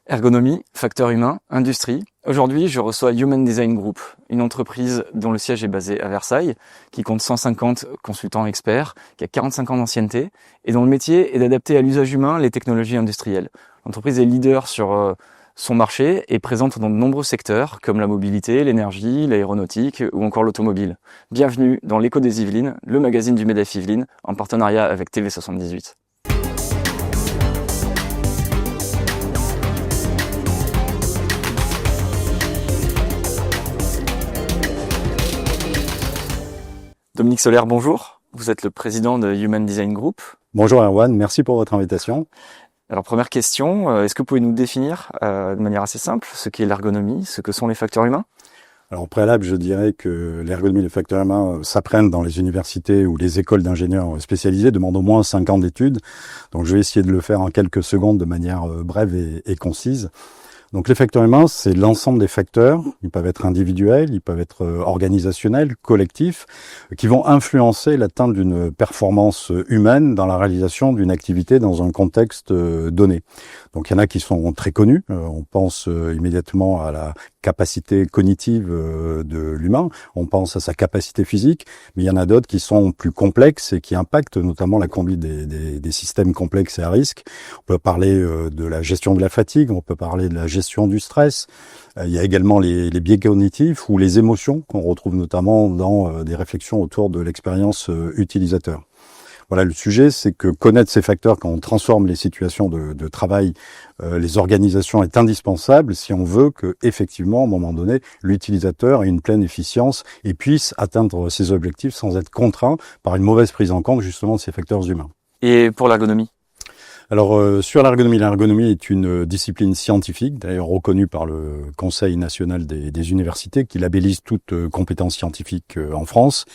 Ergonomie, facteur humain, industrie. Aujourd'hui, je reçois Human Design Group, une entreprise dont le siège est basé à Versailles, qui compte 150 consultants experts, qui a 45 ans d'ancienneté et dont le métier est d'adapter à l'usage humain les technologies industrielles. L'entreprise est leader sur son marché et présente dans de nombreux secteurs comme la mobilité, l'énergie, l'aéronautique ou encore l'automobile. Bienvenue dans l'Écho des Yvelines, le magazine du MEDEF Yvelines, en partenariat avec TV78. Dominique Solaire, bonjour. Vous êtes le président de Human Design Group. Bonjour Erwan, merci pour votre invitation. Alors première question, est-ce que vous pouvez nous définir de manière assez simple ce qu'est l'ergonomie, ce que sont les facteurs humains ? Alors au préalable, je dirais que l'ergonomie et les facteurs humains s'apprennent dans les universités ou les écoles d'ingénieurs spécialisés, demandent au moins 5 ans d'études. Donc je vais essayer de le faire en quelques secondes de manière brève et concise. Donc les facteurs humains, c'est l'ensemble des facteurs, ils peuvent être individuels, ils peuvent être organisationnels, collectifs, qui vont influencer l'atteinte d'une performance humaine dans la réalisation d'une activité dans un contexte donné. Donc il y en a qui sont très connus, on pense immédiatement à la capacité cognitive de l'humain, on pense à sa capacité physique, mais il y en a d'autres qui sont plus complexes et qui impactent notamment la conduite des systèmes complexes et à risque. On peut parler de la gestion de la fatigue, on peut parler de la gestion du stress. Il y a également les biais cognitifs ou les émotions qu'on retrouve notamment dans des réflexions autour de l'expérience utilisateur. Voilà, le sujet, c'est que connaître ces facteurs quand on transforme les situations de travail, les organisations est indispensable si on veut que, effectivement, à un moment donné, l'utilisateur ait une pleine efficience et puisse atteindre ses objectifs sans être contraint par une mauvaise prise en compte justement de ces facteurs humains. Et pour l'ergonomie ? Alors sur l'ergonomie est une discipline scientifique, d'ailleurs reconnue par le Conseil national des universités, qui labellise toute compétence scientifique en France.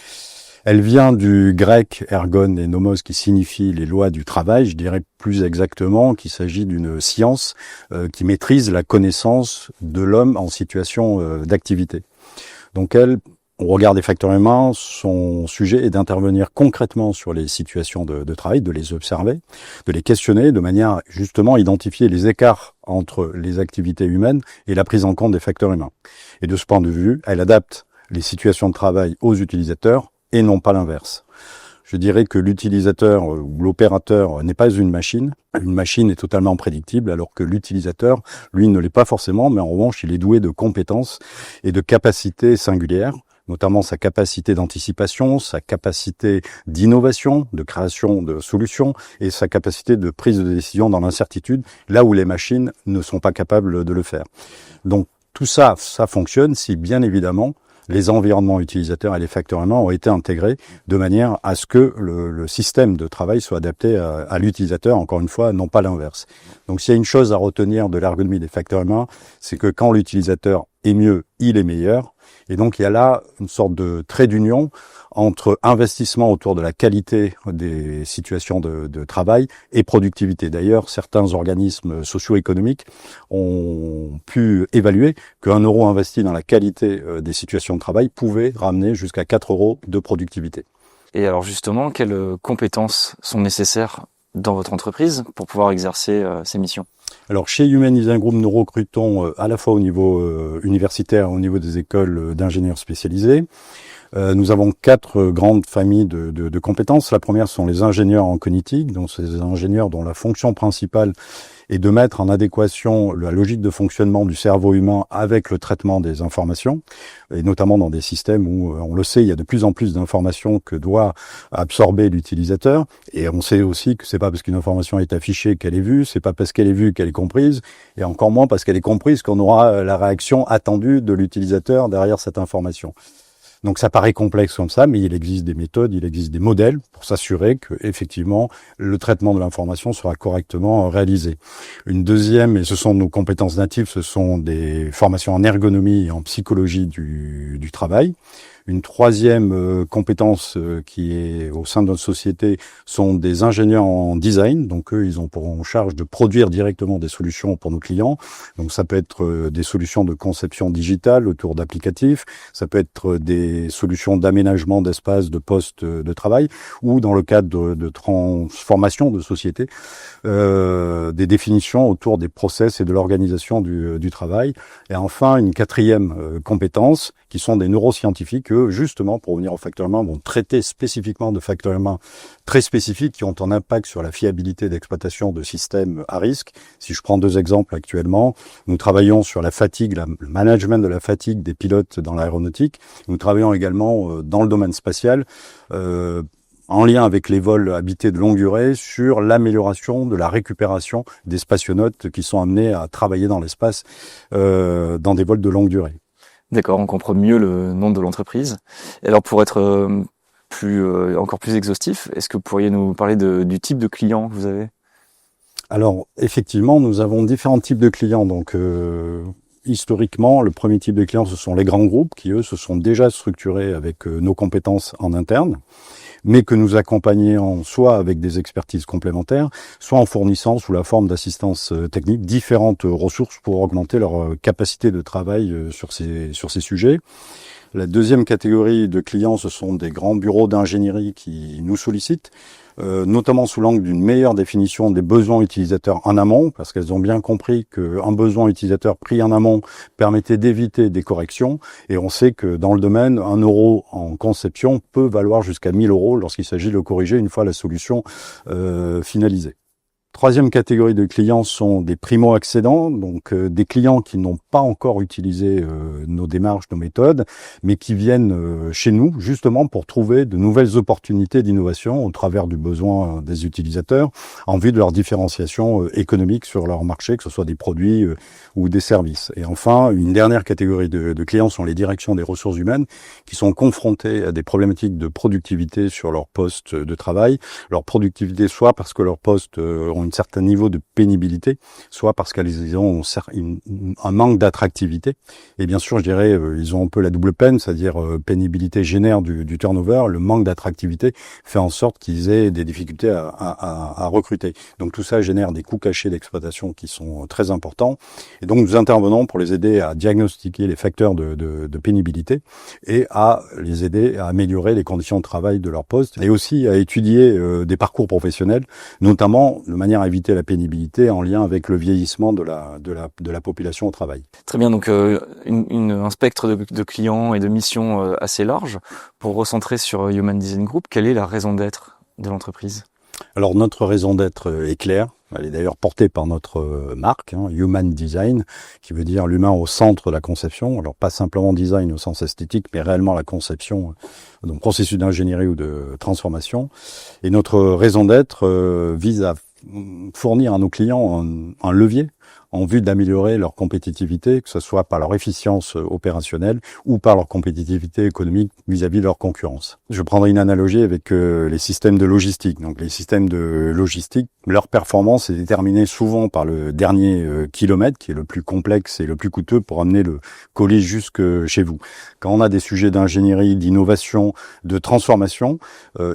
Elle vient du grec ergon et nomos qui signifie les lois du travail. Je dirais plus exactement qu'il s'agit d'une science qui maîtrise la connaissance de l'homme en situation d'activité. Donc on regarde les facteurs humains, son sujet est d'intervenir concrètement sur les situations de travail, de les observer, de les questionner de manière justement à identifier les écarts entre les activités humaines et la prise en compte des facteurs humains. Et de ce point de vue, elle adapte les situations de travail aux utilisateurs et non pas l'inverse. Je dirais que l'utilisateur ou l'opérateur n'est pas une machine. Une machine est totalement prédictible, alors que l'utilisateur, lui, ne l'est pas forcément, mais en revanche, il est doué de compétences et de capacités singulières, notamment sa capacité d'anticipation, sa capacité d'innovation, de création de solutions et sa capacité de prise de décision dans l'incertitude, là où les machines ne sont pas capables de le faire. Donc tout ça fonctionne si bien évidemment les environnements utilisateurs et les facteurs humains ont été intégrés de manière à ce que le système de travail soit adapté à l'utilisateur, encore une fois, non pas l'inverse. Donc s'il y a une chose à retenir de l'ergonomie des facteurs humains, c'est que quand l'utilisateur est mieux, il est meilleur. Et donc il y a là une sorte de trait d'union entre investissement autour de la qualité des situations de travail et productivité. D'ailleurs, certains organismes socio-économiques ont pu évaluer qu'1 euro investi dans la qualité des situations de travail pouvait ramener jusqu'à 4 euros de productivité. Et alors justement, quelles compétences sont nécessaires dans votre entreprise pour pouvoir exercer ces missions ? Alors chez Human Design Group, nous recrutons à la fois au niveau universitaire, au niveau des écoles d'ingénieurs spécialisés. Nous avons 4 grandes familles de compétences. La première sont les ingénieurs en cognitique, donc ces ingénieurs dont la fonction principale est de mettre en adéquation la logique de fonctionnement du cerveau humain avec le traitement des informations, et notamment dans des systèmes où, on le sait, il y a de plus en plus d'informations que doit absorber l'utilisateur, et on sait aussi que c'est pas parce qu'une information est affichée qu'elle est vue, c'est pas parce qu'elle est vue qu'elle est comprise, et encore moins parce qu'elle est comprise qu'on aura la réaction attendue de l'utilisateur derrière cette information. Donc ça paraît complexe comme ça, mais il existe des méthodes, il existe des modèles pour s'assurer que effectivement le traitement de l'information sera correctement réalisé. Une deuxième, et ce sont nos compétences natives, ce sont des formations en ergonomie et en psychologie du travail. Une troisième compétence qui est au sein de notre société sont des ingénieurs en design. Donc eux, ils ont en charge de produire directement des solutions pour nos clients. Donc ça peut être des solutions de conception digitale autour d'applicatifs, ça peut être des solutions d'aménagement d'espace, de postes de travail, ou dans le cadre de transformation de société, des définitions autour des process et de l'organisation du travail. Et enfin, une quatrième compétence, qui sont des neuroscientifiques, eux, justement, pour revenir au facteur humain, vont traiter spécifiquement de facteurs humains très spécifiques qui ont un impact sur la fiabilité d'exploitation de systèmes à risque. Si je prends 2 exemples actuellement, nous travaillons sur la fatigue, le management de la fatigue des pilotes dans l'aéronautique. Nous travaillons également dans le domaine spatial, en lien avec les vols habités de longue durée, sur l'amélioration de la récupération des spationautes qui sont amenés à travailler dans l'espace dans des vols de longue durée. D'accord, on comprend mieux le nom de l'entreprise. Et alors pour être encore plus exhaustif, est-ce que vous pourriez nous parler du type de client que vous avez ? Alors effectivement, nous avons différents types de clients. Donc historiquement, le premier type de clients, ce sont les grands groupes qui, eux, se sont déjà structurés avec nos compétences en interne, mais que nous accompagnons soit avec des expertises complémentaires, soit en fournissant sous la forme d'assistance technique différentes ressources pour augmenter leur capacité de travail sur ces sujets. La deuxième catégorie de clients, ce sont des grands bureaux d'ingénierie qui nous sollicitent, notamment sous l'angle d'une meilleure définition des besoins utilisateurs en amont, parce qu'elles ont bien compris qu'un besoin utilisateur pris en amont permettait d'éviter des corrections. Et on sait que dans le domaine, 1 euro en conception peut valoir jusqu'à 1 000 euros lorsqu'il s'agit de le corriger une fois la solution finalisée. Troisième catégorie de clients sont des primo-accédants, donc des clients qui n'ont pas encore utilisé nos démarches, nos méthodes, mais qui viennent chez nous justement pour trouver de nouvelles opportunités d'innovation au travers du besoin des utilisateurs en vue de leur différenciation économique sur leur marché, que ce soit des produits ou des services. Et enfin, une dernière catégorie de clients sont les directions des ressources humaines qui sont confrontées à des problématiques de productivité sur leur poste de travail. Leur productivité soit parce que leurs postes ont un certain niveau de pénibilité, soit parce qu'ils ont un manque d'attractivité. Et bien sûr, je dirais, ils ont un peu la double peine, c'est-à-dire pénibilité génère du turnover, le manque d'attractivité fait en sorte qu'ils aient des difficultés à recruter. Donc tout ça génère des coûts cachés d'exploitation qui sont très importants. Et donc nous intervenons pour les aider à diagnostiquer les facteurs de pénibilité et à les aider à améliorer les conditions de travail de leur poste et aussi à étudier des parcours professionnels, notamment de manière à éviter la pénibilité en lien avec le vieillissement de la population au travail. Très bien, donc un spectre de clients et de missions assez large. Pour recentrer sur Human Design Group, quelle est la raison d'être de l'entreprise ? Alors notre raison d'être est claire. Elle est d'ailleurs portée par notre marque, Human Design, qui veut dire l'humain au centre de la conception. Alors pas simplement design au sens esthétique, mais réellement la conception, donc processus d'ingénierie ou de transformation. Et notre raison d'être vise à fournir à nos clients un levier en vue d'améliorer leur compétitivité, que ce soit par leur efficience opérationnelle ou par leur compétitivité économique vis-à-vis de leur concurrence. Je prendrai une analogie avec les systèmes de logistique. Donc les systèmes de logistique, leur performance est déterminée souvent par le dernier kilomètre, qui est le plus complexe et le plus coûteux pour amener le colis jusque chez vous. Quand on a des sujets d'ingénierie, d'innovation, de transformation,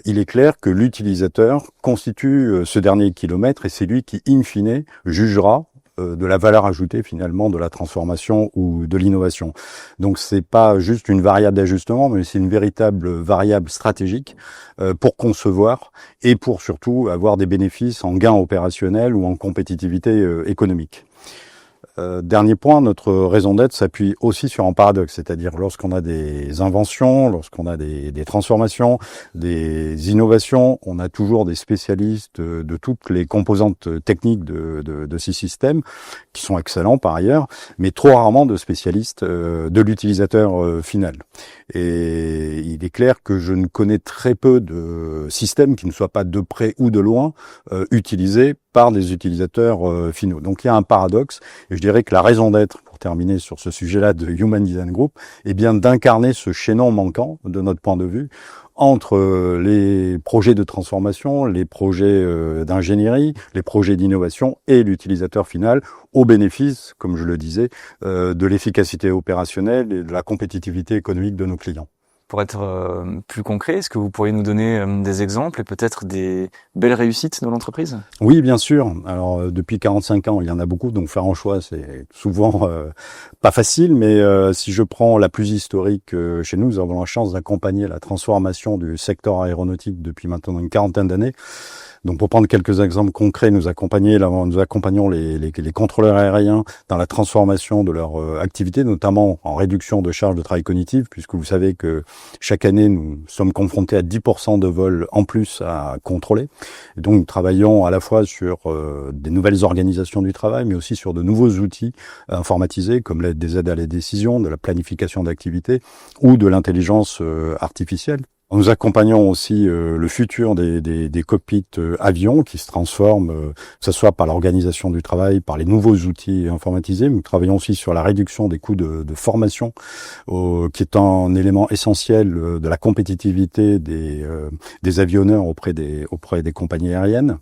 il est clair que l'utilisateur constitue ce dernier kilomètre et c'est lui qui, in fine, jugera de la valeur ajoutée finalement de la transformation ou de l'innovation. Donc c'est pas juste une variable d'ajustement, mais c'est une véritable variable stratégique pour concevoir et pour surtout avoir des bénéfices en gains opérationnels ou en compétitivité économique. Dernier point, notre raison d'être s'appuie aussi sur un paradoxe, c'est-à-dire lorsqu'on a des inventions, lorsqu'on a des transformations, des innovations, on a toujours des spécialistes de toutes les composantes techniques de ces systèmes, qui sont excellents par ailleurs, mais trop rarement de spécialistes de l'utilisateur final. Et il est clair que je ne connais très peu de systèmes qui ne soient pas de près ou de loin utilisés par des utilisateurs finaux. Donc il y a un paradoxe, et je dirais que la raison d'être, pour terminer sur ce sujet-là de Human Design Group, est bien d'incarner ce chaînon manquant, de notre point de vue, entre les projets de transformation, les projets d'ingénierie, les projets d'innovation et l'utilisateur final, au bénéfice, comme je le disais, de l'efficacité opérationnelle et de la compétitivité économique de nos clients. Pour être plus concret, est-ce que vous pourriez nous donner des exemples et peut-être des belles réussites de l'entreprise? Oui, bien sûr. Alors, depuis 45 ans, il y en a beaucoup, donc faire un choix, c'est souvent pas facile, mais si je prends la plus historique chez nous avons la chance d'accompagner la transformation du secteur aéronautique depuis maintenant une quarantaine d'années. Donc, pour prendre quelques exemples concrets, nous accompagnons les contrôleurs aériens dans la transformation de leur activité, notamment en réduction de charges de travail cognitive, puisque vous savez que chaque année, nous sommes confrontés à 10% de vols en plus à contrôler. Et donc, nous travaillons à la fois sur des nouvelles organisations du travail, mais aussi sur de nouveaux outils informatisés, comme des aides à la décision, de la planification d'activité ou de l'intelligence artificielle. Nous accompagnons aussi le futur des cockpits avions qui se transforment, que ce soit par l'organisation du travail, par les nouveaux outils informatisés. Nous travaillons aussi sur la réduction des coûts de formation, qui est un élément essentiel de la compétitivité des avionneurs auprès des compagnies aériennes.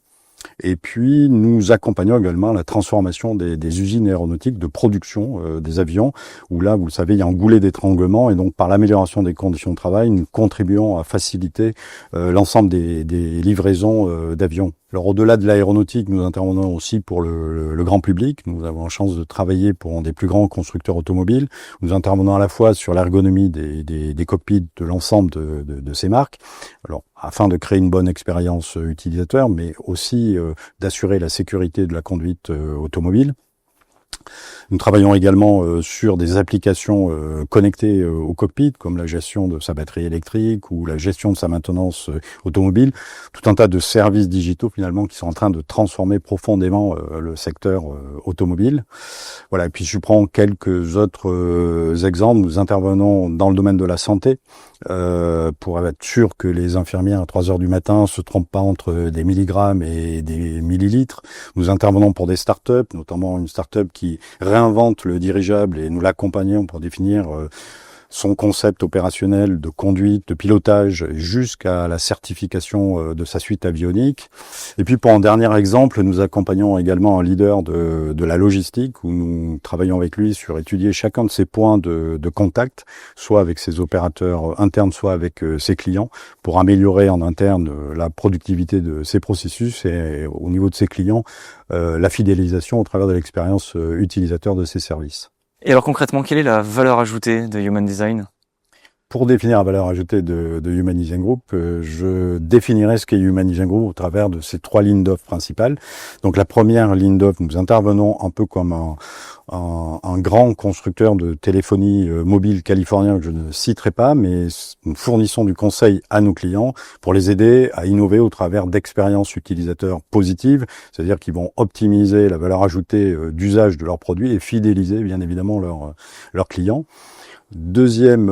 Et puis, nous accompagnons également la transformation des usines aéronautiques de production des avions, où là, vous le savez, il y a un goulet d'étranglement, et donc par l'amélioration des conditions de travail, nous contribuons à faciliter l'ensemble des livraisons d'avions. Alors, au-delà de l'aéronautique, nous intervenons aussi pour le grand public. Nous avons la chance de travailler pour un des plus grands constructeurs automobiles. Nous intervenons à la fois sur l'ergonomie des cockpits de l'ensemble de ces marques. Alors, afin de créer une bonne expérience utilisateur, mais aussi d'assurer la sécurité de la conduite automobile. Nous travaillons également sur des applications connectées au cockpit, comme la gestion de sa batterie électrique ou la gestion de sa maintenance automobile. Tout un tas de services digitaux finalement qui sont en train de transformer profondément le secteur automobile. Voilà. Et puis je prends quelques autres exemples. Nous intervenons dans le domaine de la santé pour être sûr que les infirmières à 3 heures du matin se trompent pas entre des milligrammes et des millilitres. Nous intervenons pour des startups, notamment une startup qui réinvente le dirigeable et nous l'accompagnons pour définir son concept opérationnel de conduite, de pilotage, jusqu'à la certification de sa suite avionique. Et puis pour un dernier exemple, nous accompagnons également un leader de la logistique, où nous travaillons avec lui sur étudier chacun de ses points de contact, soit avec ses opérateurs internes, soit avec ses clients, pour améliorer en interne la productivité de ses processus et au niveau de ses clients, la fidélisation au travers de l'expérience utilisateur de ses services. Et alors concrètement, quelle est la valeur ajoutée de Human Design? Pour définir la valeur ajoutée de Human Design Group, je définirais ce qu'est Human Design Group au travers de ces 3 lignes d'offre principales. Donc la première ligne d'offre, nous intervenons un peu comme un grand constructeur de téléphonie mobile californien que je ne citerai pas, mais nous fournissons du conseil à nos clients pour les aider à innover au travers d'expériences utilisateurs positives, c'est-à-dire qu'ils vont optimiser la valeur ajoutée d'usage de leurs produits et fidéliser bien évidemment leurs clients. Deuxième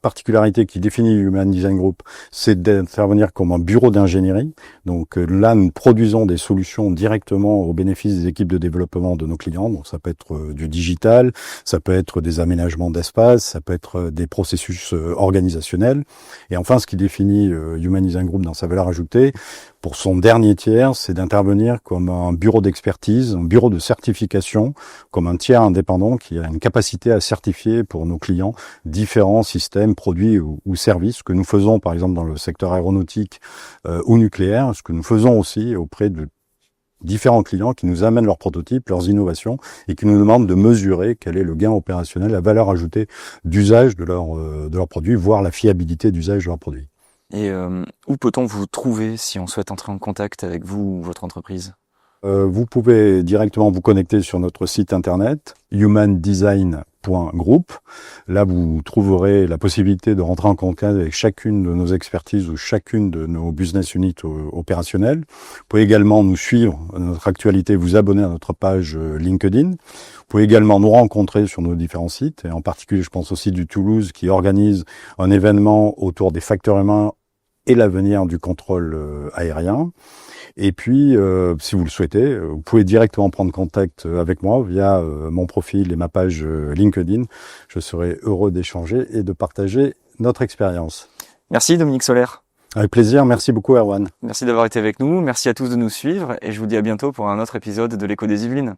particularité qui définit Human Design Group, c'est d'intervenir comme un bureau d'ingénierie. Donc là, nous produisons des solutions directement au bénéfice des équipes de développement de nos clients. Donc ça peut être du digital, ça peut être des aménagements d'espace, ça peut être des processus organisationnels. Et enfin, ce qui définit Human Design Group dans sa valeur ajoutée, pour son dernier tiers, c'est d'intervenir comme un bureau d'expertise, un bureau de certification, comme un tiers indépendant qui a une capacité à certifier pour nos clients différents systèmes, produits ou services, ce que nous faisons par exemple dans le secteur aéronautique ou nucléaire, ce que nous faisons aussi auprès de différents clients qui nous amènent leurs prototypes, leurs innovations et qui nous demandent de mesurer quel est le gain opérationnel, la valeur ajoutée d'usage de leurs produits, voire la fiabilité d'usage de leurs produits. Et où peut-on vous trouver si on souhaite entrer en contact avec vous ou votre entreprise? Vous pouvez directement vous connecter sur notre site internet humandesign.group. Là, vous trouverez la possibilité de rentrer en contact avec chacune de nos expertises ou chacune de nos business units opérationnels. Vous pouvez également nous suivre à notre actualité, vous abonner à notre page LinkedIn. Vous pouvez également nous rencontrer sur nos différents sites, et en particulier, je pense aussi du Toulouse, qui organise un événement autour des facteurs humains et l'avenir du contrôle aérien. Et puis, si vous le souhaitez, vous pouvez directement prendre contact avec moi via mon profil et ma page LinkedIn. Je serai heureux d'échanger et de partager notre expérience. Merci Dominique Solaire. Avec plaisir, merci beaucoup Erwan. Merci d'avoir été avec nous, merci à tous de nous suivre et je vous dis à bientôt pour un autre épisode de l'Écho des Yvelines.